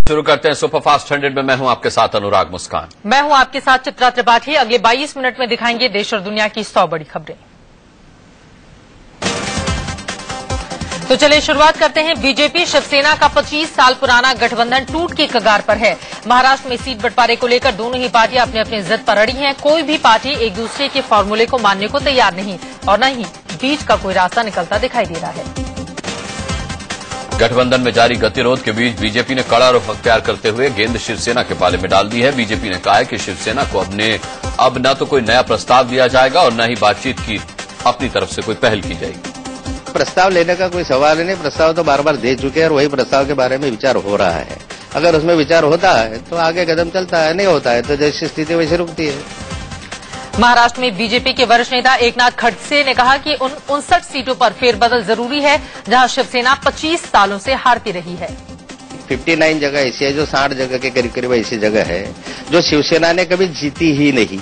शुरू करते हैं सुपरफास्ट 100 में। मैं हूं आपके साथ अनुराग मुस्कान। मैं हूं आपके साथ चित्रा त्रिपाठी। अगले 22 मिनट में दिखाएंगे देश और दुनिया की 100 बड़ी खबरें। तो चलिए शुरुआत करते हैं। बीजेपी शिवसेना का 25 साल पुराना गठबंधन टूट की कगार पर है। महाराष्ट्र में सीट बंटवारे को लेकर दोनों ही पार्टियां अपने अपने जिद पर अड़ी हैं। कोई भी पार्टी एक दूसरे के फॉर्मूले को मानने को तैयार नहीं और न ही बीच का कोई रास्ता निकलता दिखाई दे रहा है। गठबंधन में जारी गतिरोध के बीच बीजेपी ने कड़ा रुख अख्तियार करते हुए गेंद शिवसेना के पाले में डाल दी है। बीजेपी ने कहा है कि शिवसेना को अब न तो कोई नया प्रस्ताव दिया जाएगा और न ही बातचीत की अपनी तरफ से कोई पहल की जाएगी। प्रस्ताव लेने का कोई सवाल ही नहीं। प्रस्ताव तो बार बार दे चुके हैं और वही प्रस्ताव के बारे में विचार हो रहा है। अगर उसमें विचार होता है तो आगे कदम चलता है, नहीं होता है तो जैसी स्थिति वैसे रुकती है। महाराष्ट्र में बीजेपी के वरिष्ठ नेता एकनाथ खड़से ने कहा कि 59 सीटों पर फेरबदल जरूरी है, जहां शिवसेना 25 सालों से हारती रही है। 59 जगह ऐसी है जो 60 जगह के करीब करीब ऐसी जगह है जो शिवसेना ने कभी जीती ही नहीं,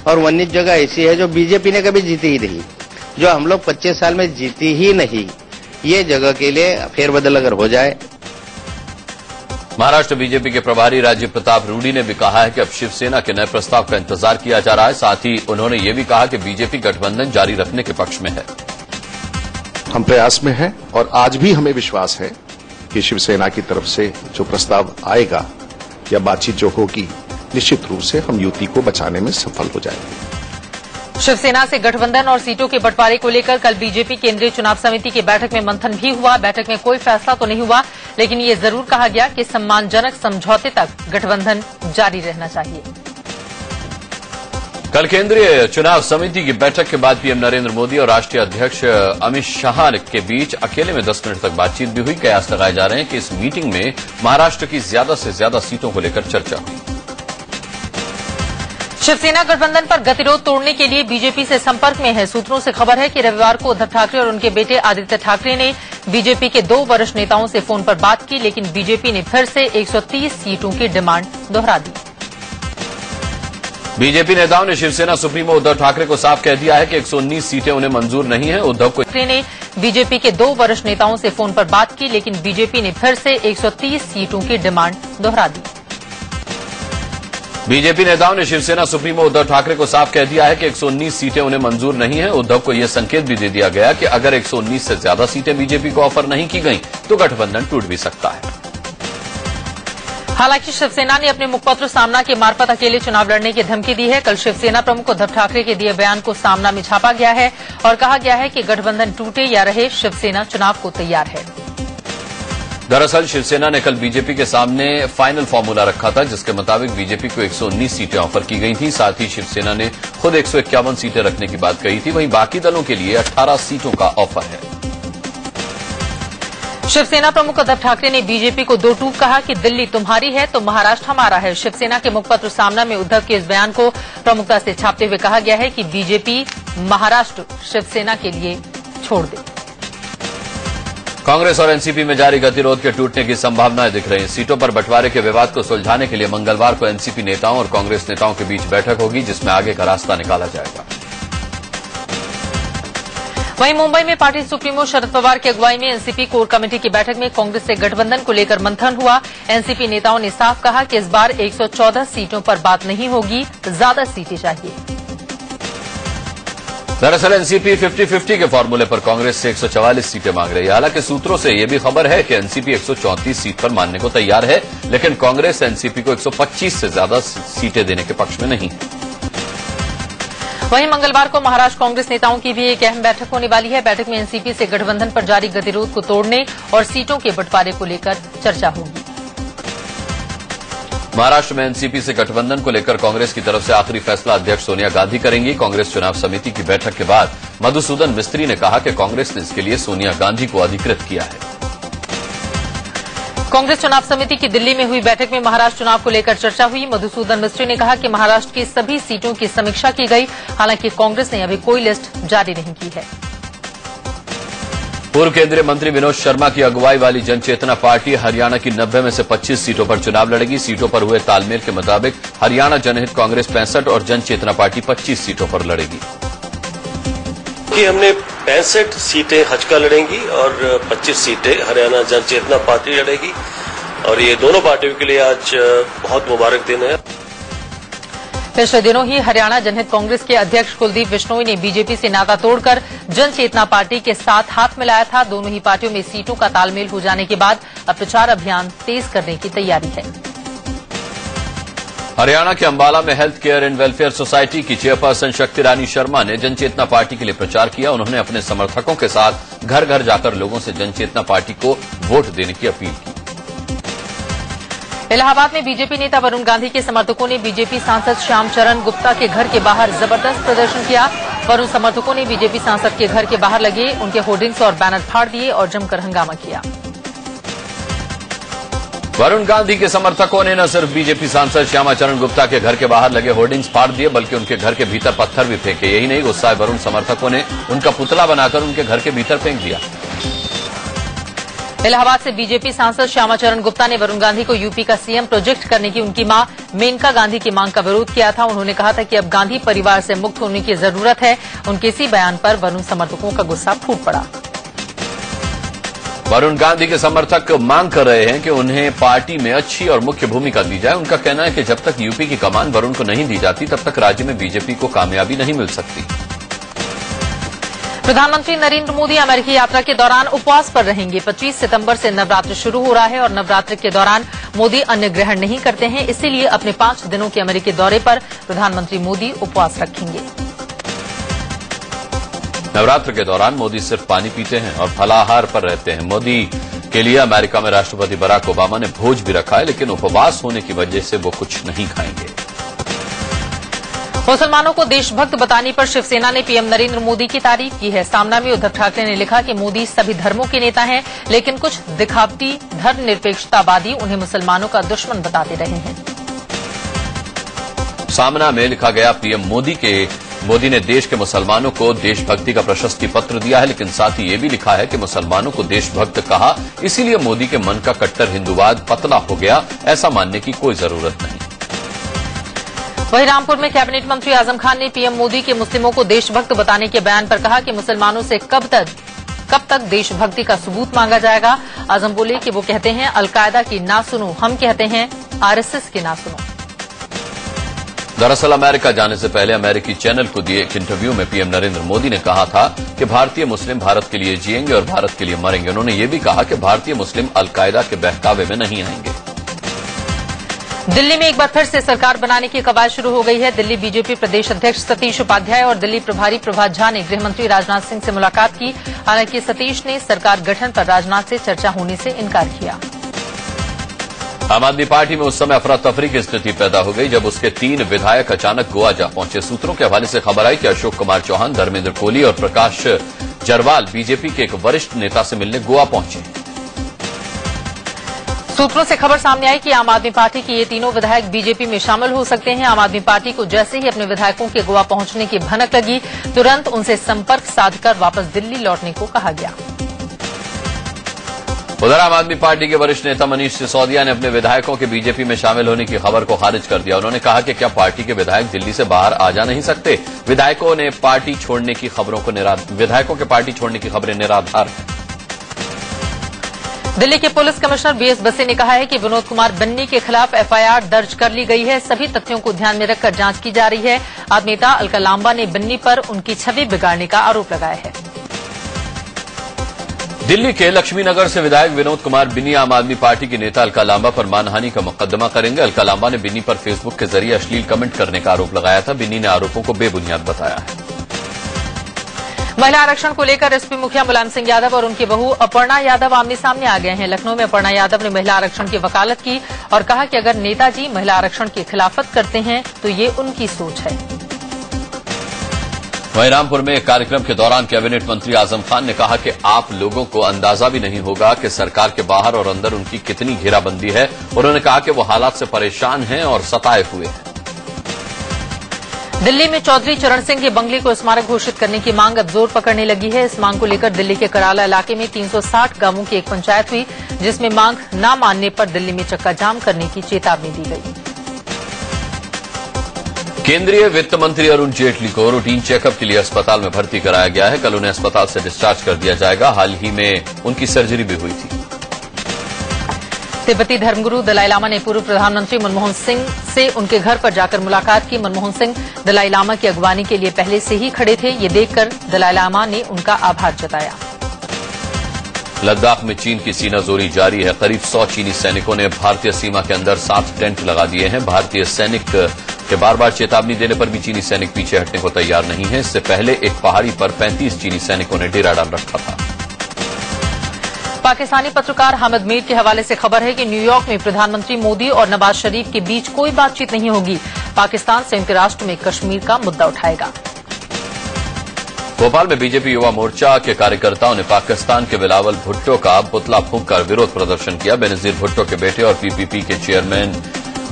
और 19 जगह ऐसी है जो बीजेपी ने कभी जीती ही नहीं, जो हम लोग 25 साल में जीती ही नहीं। ये जगह के लिए फेरबदल अगर हो जाए। महाराष्ट्र बीजेपी के प्रभारी राजीव प्रताप रूडी ने भी कहा है कि अब शिवसेना के नए प्रस्ताव का इंतजार किया जा रहा है। साथ ही उन्होंने ये भी कहा कि बीजेपी गठबंधन जारी रखने के पक्ष में है। हम प्रयास में हैं और आज भी हमें विश्वास है कि शिवसेना की तरफ से जो प्रस्ताव आएगा या बातचीत जो होगी, निश्चित रूप से हम युति को बचाने में सफल हो जाएंगे। शिवसेना से गठबंधन और सीटों के बंटवारे को लेकर कल बीजेपी केंद्रीय चुनाव समिति की बैठक में मंथन भी हुआ। बैठक में कोई फैसला तो नहीं हुआ, लेकिन ये जरूर कहा गया कि सम्मानजनक समझौते तक गठबंधन जारी रहना चाहिए। कल केंद्रीय चुनाव समिति की बैठक के बाद पीएम नरेंद्र मोदी और राष्ट्रीय अध्यक्ष अमित शाह के बीच अकेले में 10 मिनट तक बातचीत भी हुई। कयास लगाए जा रहे हैं कि इस मीटिंग में महाराष्ट्र की ज्यादा से ज्यादा सीटों को लेकर चर्चा हुई। शिवसेना गठबंधन पर गतिरोध तोड़ने के लिए बीजेपी से संपर्क में है। सूत्रों से खबर है कि रविवार को उद्धव ठाकरे और उनके बेटे आदित्य ठाकरे ने बीजेपी के 2 वरिष्ठ नेताओं से फोन पर बात की, लेकिन बीजेपी ने फिर से 130 सीटों की डिमांड दोहरा दी। बीजेपी नेताओं ने शिवसेना सुप्रीमो उद्धव ठाकरे को साफ कह दिया है कि 119 सीटें उन्हें मंजूर नहीं है। उद्धव को ठाकरे ने बीजेपी के 2 वरिष्ठ नेताओं से फोन पर बात की, लेकिन बीजेपी ने फिर से 130 सीटों की डिमांड दोहरा दी। बीजेपी नेताओं ने शिवसेना सुप्रीमो उद्धव ठाकरे को साफ कह दिया है कि 119 सीटें उन्हें मंजूर नहीं है। उद्धव को यह संकेत भी दे दिया गया कि अगर 119 से ज्यादा सीटें बीजेपी को ऑफर नहीं की गईं, तो गठबंधन टूट भी सकता है। हालांकि शिवसेना ने अपने मुखपत्र सामना के मार्फत अकेले चुनाव लड़ने की धमकी दी है। कल शिवसेना प्रमुख उद्धव ठाकरे के दिए बयान को सामना में छापा गया है और कहा गया है कि गठबंधन टूटे या रहे, शिवसेना चुनाव को तैयार है। दरअसल शिवसेना ने कल बीजेपी के सामने फाइनल फॉर्मूला रखा था, जिसके मुताबिक बीजेपी को 119 सीटें ऑफर की गई थी। साथ ही शिवसेना ने खुद 151 सीटें रखने की बात कही थी। वहीं बाकी दलों के लिए 18 सीटों का ऑफर है। शिवसेना प्रमुख उद्धव ठाकरे ने बीजेपी को 2 टूक कहा कि दिल्ली तुम्हारी है तो महाराष्ट्र हमारा है। शिवसेना के मुखपत्र सामना में उद्धव के इस बयान को प्रमुखता से छापते हुए कहा गया है कि बीजेपी महाराष्ट्र शिवसेना के लिए छोड़ दे। कांग्रेस और एनसीपी में जारी गतिरोध के टूटने की संभावनाएं दिख रही हैं। सीटों पर बंटवारे के विवाद को सुलझाने के लिए मंगलवार को एनसीपी नेताओं और कांग्रेस नेताओं के बीच बैठक होगी, जिसमें आगे का रास्ता निकाला जाएगा। वहीं मुंबई में पार्टी सुप्रीमो शरद पवार की अगुवाई में एनसीपी कोर कमेटी की बैठक में कांग्रेस से गठबंधन को लेकर मंथन हुआ। एनसीपी नेताओं ने साफ कहा कि इस बार 114 सीटों पर बात नहीं होगी, ज्यादा सीटें चाहिए। दरअसल एनसीपी 50-50 के फॉर्मूले पर कांग्रेस से 144 सीटें मांग रही है। हालांकि सूत्रों से यह भी खबर है कि एनसीपी 134 सीट पर मानने को तैयार है, लेकिन कांग्रेस एनसीपी को 125 से ज्यादा सीटें देने के पक्ष में नहीं। वहीं मंगलवार को महाराष्ट्र कांग्रेस नेताओं की भी एक अहम बैठक होने वाली है। बैठक में एनसीपी से गठबंधन पर जारी गतिरोध को तोड़ने और सीटों के बंटवारे को लेकर चर्चा होगी। महाराष्ट्र में एनसीपी से गठबंधन को लेकर कांग्रेस की तरफ से आखिरी फैसला अध्यक्ष सोनिया गांधी करेंगी। कांग्रेस चुनाव समिति की बैठक के बाद मधुसूदन मिस्त्री ने कहा कि कांग्रेस ने इसके लिए सोनिया गांधी को अधिकृत किया है। कांग्रेस चुनाव समिति की दिल्ली में हुई बैठक में महाराष्ट्र चुनाव को लेकर चर्चा हुई। मधुसूदन मिस्त्री ने कहा कि महाराष्ट्र की सभी सीटों की समीक्षा की गई। हालांकि कांग्रेस ने अभी कोई लिस्ट जारी नहीं की है। पूर्व केंद्रीय मंत्री विनोद शर्मा की अगुवाई वाली जनचेतना पार्टी हरियाणा की 90 में से 25 सीटों पर चुनाव लड़ेगी। सीटों पर हुए तालमेल के मुताबिक हरियाणा जनहित कांग्रेस 65 और जनचेतना पार्टी 25 सीटों पर लड़ेगी। हमने 65 सीटें हजका लड़ेंगी और 25 सीटें हरियाणा जनचेतना पार्टी लड़ेगी। और ये दोनों पार्टियों के लिए आज बहुत मुबारक दिन है। पिछले दिनों ही हरियाणा जनहित कांग्रेस के अध्यक्ष कुलदीप बिश्नोई ने बीजेपी से नाता तोड़कर जन चेतना पार्टी के साथ हाथ मिलाया था। दोनों ही पार्टियों में सीटों का तालमेल हो जाने के बाद अब प्रचार अभियान तेज करने की तैयारी है। हरियाणा के अंबाला में health care and welfare society की चेयरपर्सन शक्ति रानी शर्मा ने जनचेतना पार्टी के लिए प्रचार किया। उन्होंने अपने समर्थकों के साथ घर घर जाकर लोगों से जनचेतना पार्टी को वोट देने की अपील की। इलाहाबाद में बीजेपी नेता वरुण गांधी के समर्थकों ने बीजेपी सांसद श्याम चरण गुप्ता के घर के बाहर जबरदस्त प्रदर्शन किया। वरुण समर्थकों ने बीजेपी सांसद के घर के बाहर लगे उनके होर्डिंग्स और बैनर फाड़ दिए और जमकर हंगामा किया। वरुण गांधी के समर्थकों ने न सिर्फ बीजेपी सांसद श्यामाचरण गुप्ता के घर के बाहर लगे होर्डिंग्स फाड़ दिए बल्कि उनके घर के भीतर पत्थर भी फेंके। यही नहीं, गुस्साए वरुण समर्थकों ने उनका पुतला बनाकर उनके घर के भीतर फेंक दिया। इलाहाबाद से बीजेपी सांसद श्यामाचरण गुप्ता ने वरुण गांधी को यूपी का सीएम प्रोजेक्ट करने की उनकी मां मेनका गांधी की मांग का विरोध किया था। उन्होंने कहा था कि अब गांधी परिवार से मुक्त होने की जरूरत है। उनके इसी बयान पर वरुण समर्थकों का गुस्सा फूट पड़ा। वरुण गांधी के समर्थक मांग कर रहे हैं कि उन्हें पार्टी में अच्छी और मुख्य भूमिका दी जाए। उनका कहना है कि जब तक यूपी की कमान वरुण को नहीं दी जाती तब तक राज्य में बीजेपी को कामयाबी नहीं मिल सकती। प्रधानमंत्री नरेंद्र मोदी अमेरिकी यात्रा के दौरान उपवास पर रहेंगे। 25 सितंबर से नवरात्र शुरू हो रहा है और नवरात्र के दौरान मोदी अन्न ग्रहण नहीं करते हैं। इसीलिए अपने 5 दिनों के अमेरिकी दौरे पर प्रधानमंत्री मोदी उपवास रखेंगे। नवरात्र के दौरान मोदी सिर्फ पानी पीते हैं और फलाहार पर रहते हैं। मोदी के लिए अमेरिका में राष्ट्रपति बराक ओबामा ने भोज भी रखा है, लेकिन उपवास होने की वजह से वो कुछ नहीं खाएंगे। मुसलमानों को देशभक्त बताने पर शिवसेना ने पीएम नरेंद्र मोदी की तारीफ की है। सामना में उद्धव ठाकरे ने लिखा कि मोदी सभी धर्मों के नेता हैं, लेकिन कुछ दिखावटी धर्मनिरपेक्षतावादी उन्हें मुसलमानों का दुश्मन बताते रहे हैं। सामना में लिखा गया पीएम मोदी ने देश के मुसलमानों को देशभक्ति का प्रशस्ति पत्र दिया है, लेकिन साथ ही ये भी लिखा है कि मुसलमानों को देशभक्त कहा, इसीलिए मोदी के मन का कट्टर हिंदूवाद पतला हो गया। ऐसा मानने की कोई जरूरत नहीं। वहीं रामपुर में कैबिनेट मंत्री आजम खान ने पीएम मोदी के मुस्लिमों को देशभक्त बताने के बयान पर कहा कि मुसलमानों से कब तक देशभक्ति का सबूत मांगा जाएगा। आजम बोले कि वो कहते हैं अलकायदा की ना सुनो, हम कहते हैं आरएसएस की ना सुनो। दरअसल अमेरिका जाने से पहले अमेरिकी चैनल को दिए एक इंटरव्यू में पीएम नरेंद्र मोदी ने कहा था कि भारतीय मुस्लिम भारत के लिए जिएंगे और भारत के लिए मरेंगे। उन्होंने ये भी कहा कि भारतीय मुस्लिम अलकायदा के बहकावे में नहीं आएंगे। दिल्ली में एक बार फिर से सरकार बनाने की कवायद शुरू हो गई है। दिल्ली बीजेपी प्रदेश अध्यक्ष सतीश उपाध्याय और दिल्ली प्रभारी प्रभात झा ने गृहमंत्री राजनाथ सिंह से मुलाकात की। हालांकि सतीश ने सरकार गठन पर राजनाथ से चर्चा होने से इनकार किया। आम आदमी पार्टी में उस समय अफरा तफरी की स्थिति पैदा हो गई जब उसके 3 विधायक अचानक गोवा जा पहुंचे। सूत्रों के हवाले से खबर आई कि अशोक कुमार चौहान, धर्मेंद्र कोहली और प्रकाश जरवाल बीजेपी के एक वरिष्ठ नेता से मिलने गोवा पहुंचे। सूत्रों से खबर सामने आई कि आम आदमी पार्टी के ये तीनों विधायक बीजेपी में शामिल हो सकते हैं। आम आदमी पार्टी को जैसे ही अपने विधायकों के गोवा पहुंचने की भनक लगी, तुरंत उनसे संपर्क साधकर वापस दिल्ली लौटने को कहा गया। उधर आम आदमी पार्टी के वरिष्ठ नेता मनीष सिसोदिया ने अपने विधायकों के बीजेपी में शामिल होने की खबर को खारिज कर दिया। उन्होंने कहा कि क्या पार्टी के विधायक दिल्ली से बाहर आ जा नहीं सकते। विधायकों के पार्टी छोड़ने की खबरें निराधार हैं। दिल्ली के पुलिस कमिश्नर बीएस बसे ने कहा है कि विनोद कुमार बन्नी के खिलाफ एफआईआर दर्ज कर ली गई है। सभी तथ्यों को ध्यान में रखकर जांच की जा रही है। आम नेता अलका लांबा ने बन्नी पर उनकी छवि बिगाड़ने का आरोप लगाया है। दिल्ली के लक्ष्मीनगर से विधायक विनोद कुमार बिन्नी आम आदमी पार्टी के नेता अलका लांबा पर मानहानि का मुकदमा करेंगे। अलका लांबा ने बिन्नी पर फेसबुक के जरिए अश्लील कमेंट करने का आरोप लगाया था। बिन्नी ने आरोपों को बेबुनियाद बताया है। महिला आरक्षण को लेकर एसपी मुखिया मुलायम सिंह यादव और उनकी बहू अपर्णा यादव आमने सामने आ गए हैं। लखनऊ में अपर्णा यादव ने महिला आरक्षण की वकालत की और कहा कि अगर नेताजी महिला आरक्षण की खिलाफत करते हैं तो ये उनकी सोच है। वहीं रामपुर में एक कार्यक्रम के दौरान कैबिनेट मंत्री आजम खान ने कहा कि आप लोगों को अंदाजा भी नहीं होगा कि सरकार के बाहर और अंदर उनकी कितनी घेराबंदी है। उन्होंने कहा कि वो हालात से परेशान हैं और सताए हुए हैं। दिल्ली में चौधरी चरण सिंह के बंगले को स्मारक घोषित करने की मांग अब जोर पकड़ने लगी है। इस मांग को लेकर दिल्ली के कराला इलाके में 360 गांवों की एक पंचायत हुई, जिसमें मांग न मानने पर दिल्ली में चक्का जाम करने की चेतावनी दी गई। केंद्रीय वित्त मंत्री अरुण जेटली को रूटीन चेकअप के लिए अस्पताल में भर्ती कराया गया है। कल उन्हें अस्पताल से डिस्चार्ज कर दिया जाएगा। हाल ही में उनकी सर्जरी भी हुई थी। तिब्बती धर्मगुरु दलाई लामा ने पूर्व प्रधानमंत्री मनमोहन सिंह से उनके घर पर जाकर मुलाकात की। मनमोहन सिंह दलाई लामा की अगवानी के लिए पहले से ही खड़े थे। ये देखकर दलाई लामा ने उनका आभार जताया। लद्दाख में चीन की सीनाजोरी जारी है। करीब 100 चीनी सैनिकों ने भारतीय सीमा के अंदर 7 टेंट लगा दिए हैं। भारतीय सैनिक के बार बार चेतावनी देने पर भी चीनी सैनिक पीछे हटने को तैयार नहीं है। इससे पहले एक पहाड़ी पर 35 चीनी सैनिकों ने डेरा डाल रखा था। पाकिस्तानी पत्रकार हामिद मीर के हवाले से खबर है कि न्यूयॉर्क में प्रधानमंत्री मोदी और नवाज शरीफ के बीच कोई बातचीत नहीं होगी। पाकिस्तान संयुक्त राष्ट्र में कश्मीर का मुद्दा उठाएगा। भोपाल में बीजेपी युवा मोर्चा के कार्यकर्ताओं ने पाकिस्तान के बिलावल भुट्टो का पुतला फूंककर विरोध प्रदर्शन किया। बेनजीर भुट्टो के बेटे और पीपीपी के चेयरमैन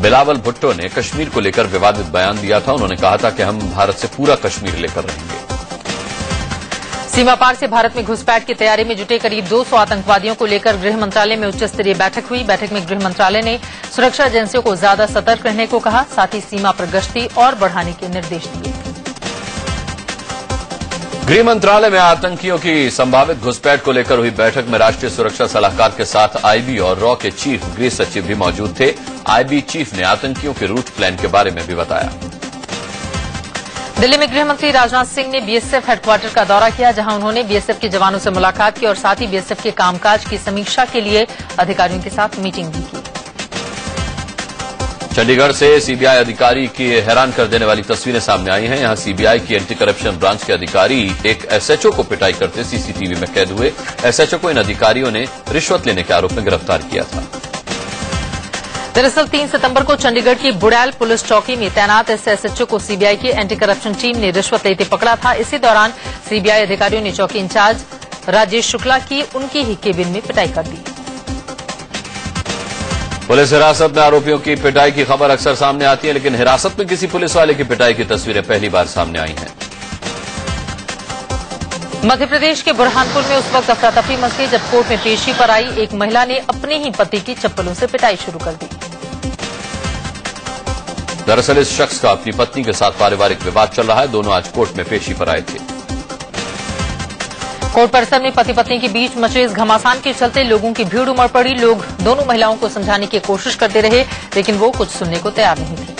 बिलावल भुट्टो ने कश्मीर को लेकर विवादित बयान दिया था। उन्होंने कहा था कि हम भारत से पूरा कश्मीर लेकर रहेंगे। सीमा पार से भारत में घुसपैठ की तैयारी में जुटे करीब 200 आतंकवादियों को लेकर गृह मंत्रालय में उच्च स्तरीय बैठक हुई। बैठक में गृह मंत्रालय ने सुरक्षा एजेंसियों को ज्यादा सतर्क रहने को कहा। साथ ही सीमा पर गश्ती और बढ़ाने के निर्देश दिए। गृह मंत्रालय में आतंकियों की संभावित घुसपैठ को लेकर हुई बैठक में राष्ट्रीय सुरक्षा सलाहकार के साथ आईबी और रॉ के चीफ गृह सचिव भी मौजूद थे। आईबी चीफ ने आतंकियों के रूट प्लान के बारे में भी बताया। दिल्ली में गृह मंत्री राजनाथ सिंह ने बीएसएफ हेडक्वार्टर का दौरा किया, जहां उन्होंने बीएसएफ के जवानों से मुलाकात की और साथ ही बीएसएफ के कामकाज की समीक्षा के लिए अधिकारियों के साथ मीटिंग भी की। चंडीगढ़ से सीबीआई अधिकारी की हैरान कर देने वाली तस्वीरें सामने आई हैं। यहां सीबीआई की एंटी करप्शन ब्रांच के अधिकारी एक एसएचओ को पिटाई करते सीसीटीवी में कैद हुए। एसएचओ को इन अधिकारियों ने रिश्वत लेने के आरोप में गिरफ्तार किया था। दरअसल 3 सितंबर को चंडीगढ़ की बुड़ैल पुलिस चौकी में तैनात एसएचओ को सीबीआई की एंटी करप्शन टीम ने रिश्वत लेते पकड़ा था। इसी दौरान सीबीआई अधिकारियों ने चौकी इंचार्ज राजेश शुक्ला की उनकी ही केबिन में पिटाई कर दी। पुलिस हिरासत में आरोपियों की पिटाई की खबर अक्सर सामने आती है, लेकिन हिरासत में किसी पुलिस वाले की पिटाई की तस्वीरें पहली बार सामने आई हैं। मध्य प्रदेश के बुरहानपुर में उस वक्त अफरा तफरी मच गई जब कोर्ट में पेशी पर आई एक महिला ने अपने ही पति की चप्पलों से पिटाई शुरू कर दी। दरअसल इस शख्स का अपनी पत्नी के साथ पारिवारिक विवाद चल रहा है। दोनों आज कोर्ट में पेशी पर आए थे। कोर्ट परिसर में पति पत्नी के बीच मचे इस घमासान के चलते लोगों की भीड़ उमड़ पड़ी। लोग दोनों महिलाओं को समझाने की कोशिश करते रहे, लेकिन वो कुछ सुनने को तैयार नहीं थी।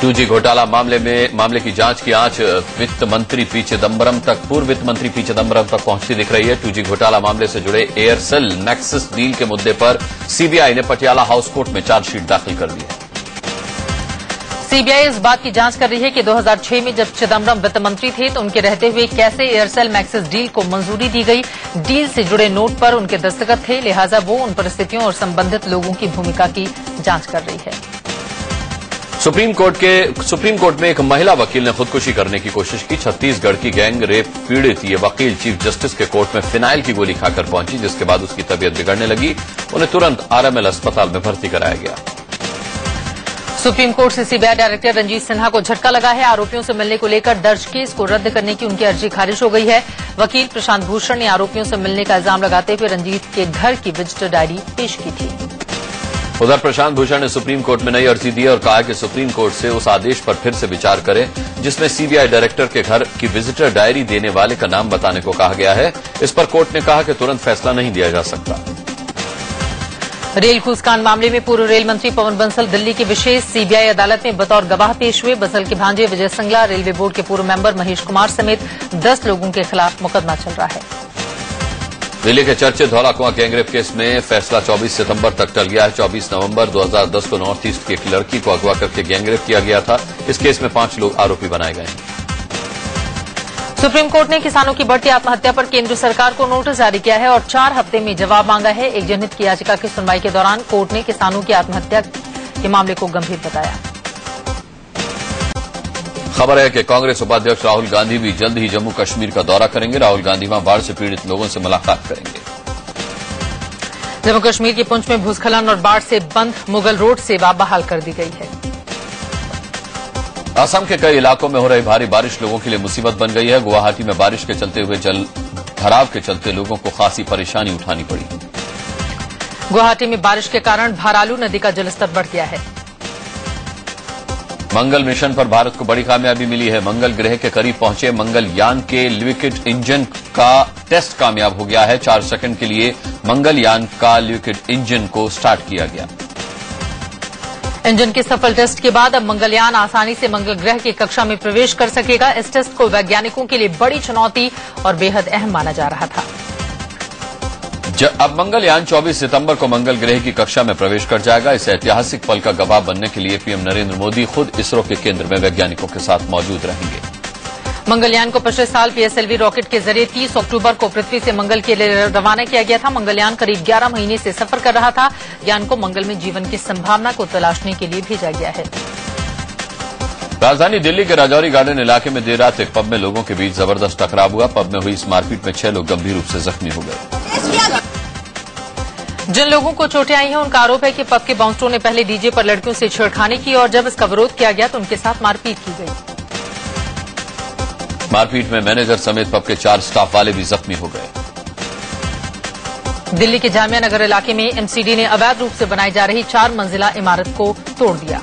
टूजी घोटाला मामले की जांच की आंच वित्त मंत्री पी चिदम्बरम तक पूर्व वित्त मंत्री पी चिदम्बरम तक पहुंचती दिख रही है। टूजी घोटाला मामले से जुड़े एयरसेल मैक्सिस डील के मुद्दे पर सीबीआई ने पटियाला हाउस कोर्ट में चार्जशीट दाखिल कर दी है। सीबीआई इस बात की जांच कर रही है कि 2006 में जब चिदम्बरम वित्त मंत्री थे तो उनके रहते हुए कैसे एयरसेल मैक्सिस डील को मंजूरी दी गई। डील से जुड़े नोट पर उनके दस्तखत थे, लिहाजा वो उन परिस्थितियों और संबंधित लोगों की भूमिका की जांच कर रही है। सुप्रीम कोर्ट में एक महिला वकील ने खुदकुशी करने की कोशिश की। छत्तीसगढ़ की गैंग रेप पीड़ित ये वकील चीफ जस्टिस के कोर्ट में फिनाइल की गोली खाकर पहुंची, जिसके बाद उसकी तबीयत बिगड़ने लगी। उन्हें तुरंत आरएमएल अस्पताल में भर्ती कराया गया। सुप्रीम कोर्ट से सीबीआई डायरेक्टर रंजीत सिन्हा को झटका लगा है। आरोपियों से मिलने को लेकर दर्ज केस को रद्द करने की उनकी अर्जी खारिज हो गई है। वकील प्रशांत भूषण ने आरोपियों से मिलने का इल्जाम लगाते हुए रंजीत के घर की विजिटर डायरी पेश की थी। उधर प्रशांत भूषण ने सुप्रीम कोर्ट में नई अर्जी दी और कहा कि सुप्रीम कोर्ट से उस आदेश पर फिर से विचार करें जिसमें सीबीआई डायरेक्टर के घर की विजिटर डायरी देने वाले का नाम बताने को कहा गया है। इस पर कोर्ट ने कहा कि तुरंत फैसला नहीं दिया जा सकता। रेल घूसकांड मामले में पूर्व रेल मंत्री पवन बंसल दिल्ली की विशेष सीबीआई अदालत में बतौर गवाह पेश हुए। बंसल के भांजे विजय सिंगला, रेलवे बोर्ड के पूर्व मेंबर महेश कुमार समेत 10 लोगों के खिलाफ मुकदमा चल रहा है। दिल्ली के चर्चित धौला कुआं गैंगरेप केस में फैसला 24 सितंबर तक टल गया है। 24 नवंबर 2010 को नॉर्थ ईस्ट की एक लड़की को अगवा करके गैंगरेप किया गया था। इस केस में 5 लोग आरोपी बनाए गए हैं। सुप्रीम कोर्ट ने किसानों की बढ़ती आत्महत्या पर केंद्र सरकार को नोटिस जारी किया है और 4 हफ्ते में जवाब मांगा है। एक जनहित की याचिका की सुनवाई के दौरान कोर्ट ने किसानों की आत्महत्या के मामले को गंभीर बताया। खबर है कि कांग्रेस उपाध्यक्ष राहुल गांधी भी जल्द ही जम्मू कश्मीर का दौरा करेंगे। राहुल गांधी वहां बाढ़ से पीड़ित लोगों से मुलाकात करेंगे। जम्मू कश्मीर के पुंछ में भूस्खलन और बाढ़ से बंद मुगल रोड सेवा बहाल कर दी गई है। असम के कई इलाकों में हो रही भारी बारिश लोगों के लिए मुसीबत बन गई है। गुवाहाटी में बारिश के चलते हुए जल भराव के चलते लोगों को खासी परेशानी उठानी पड़ी। गुवाहाटी में बारिश के कारण भारालू नदी का जलस्तर बढ़ गया है। मंगल मिशन पर भारत को बड़ी कामयाबी मिली है। मंगल ग्रह के करीब पहुंचे मंगलयान के लिक्विड इंजन का टेस्ट कामयाब हो गया है। 4 सेकंड के लिए मंगलयान का लिक्विड इंजन को स्टार्ट किया गया। इंजन के सफल टेस्ट के बाद अब मंगलयान आसानी से मंगल ग्रह की कक्षा में प्रवेश कर सकेगा। इस टेस्ट को वैज्ञानिकों के लिए बड़ी चुनौती और बेहद अहम माना जा रहा था। अब मंगलयान 24 सितंबर को मंगल ग्रह की कक्षा में प्रवेश कर जाएगा। इस ऐतिहासिक पल का गवाह बनने के लिए पीएम नरेंद्र मोदी खुद इसरो के केंद्र में वैज्ञानिकों के साथ मौजूद रहेंगे। मंगलयान को पिछले साल पीएसएलवी रॉकेट के जरिए 30 अक्टूबर को पृथ्वी से मंगल के लिए रवाना किया गया था। मंगलयान करीब 11 महीने से सफर कर रहा था। यान को मंगल में जीवन की संभावना को तलाशने के लिए भेजा गया है। राजधानी दिल्ली के राजौरी गार्डन इलाके में देर रात एक पब में लोगों के बीच जबरदस्त टकराव हुआ। पब में हुई इस मारपीट में 6 लोग गंभीर रूप से जख्मी हो गए। जिन लोगों को चोटें आई हैं उनका आरोप है कि पब के बाउंसरों ने पहले डीजे पर लड़कियों से छेड़खानी की और जब इसका विरोध किया गया तो उनके साथ मारपीट की गई। मारपीट में मैनेजर समेत पब के 4 स्टाफ वाले भी जख्मी हो गए। दिल्ली के जामिया नगर इलाके में एमसीडी ने अवैध रूप से बनाई जा रही 4 मंजिला इमारत को तोड़ दिया।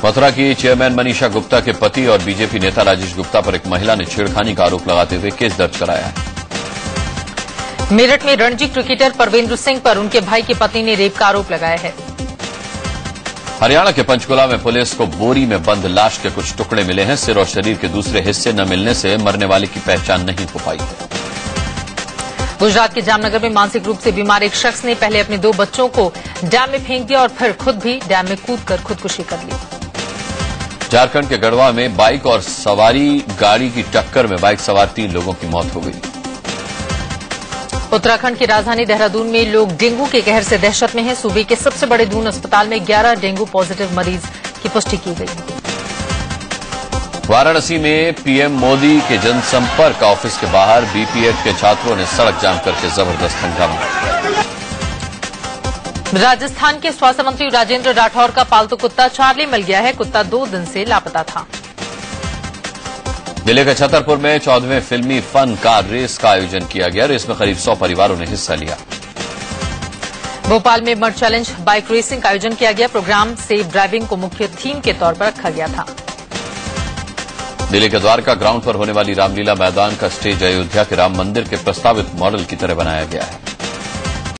मथुरा की चेयरमैन मनीषा गुप्ता के पति और बीजेपी नेता राजेश गुप्ता पर एक महिला ने छेड़खानी का आरोप लगाते हुए केस दर्ज कराया है। मेरठ में रणजी क्रिकेटर परवेंद्र सिंह पर उनके भाई की पत्नी ने रेप का आरोप लगाया है। हरियाणा के पंचकुला में पुलिस को बोरी में बंद लाश के कुछ टुकड़े मिले हैं। सिर और शरीर के दूसरे हिस्से न मिलने से मरने वाले की पहचान नहीं हो पाई है। गुजरात के जामनगर में मानसिक रूप से बीमार एक शख्स ने पहले अपने 2 बच्चों को डैम में फेंक दिया और फिर खुद भी डैम में कूदकर खुदकुशी कर ली। झारखंड के गढ़वा में बाइक और सवारी गाड़ी की टक्कर में बाइक सवार 3 लोगों की मौत हो गई। उत्तराखंड की राजधानी देहरादून में लोग डेंगू के कहर से दहशत में हैं। सूबे के सबसे बड़े दून अस्पताल में 11 डेंगू पॉजिटिव मरीज की पुष्टि की गई। वाराणसी में पीएम मोदी के जनसंपर्क ऑफिस के बाहर बीपीएड के छात्रों ने सड़क जाम करके जबरदस्त हंगामा किया। राजस्थान के स्वास्थ्य मंत्री राजेंद्र राठौर का पालतू कुत्ता चार्ली मिल गया है। कुत्ता 2 दिन से लापता था। जिले के छतरपुर में 14वें फिल्मी फन कार रेस का आयोजन किया गया। रेस में करीब 100 परिवारों ने हिस्सा लिया। भोपाल में मड चैलेंज बाइक रेसिंग का आयोजन किया गया। प्रोग्राम सेफ ड्राइविंग को मुख्य थीम के तौर पर रखा गया था। दिल्ली के द्वारका ग्राउंड पर होने वाली रामलीला मैदान का स्टेज अयोध्या के राम मंदिर के प्रस्तावित मॉडल की तरह बनाया गया है।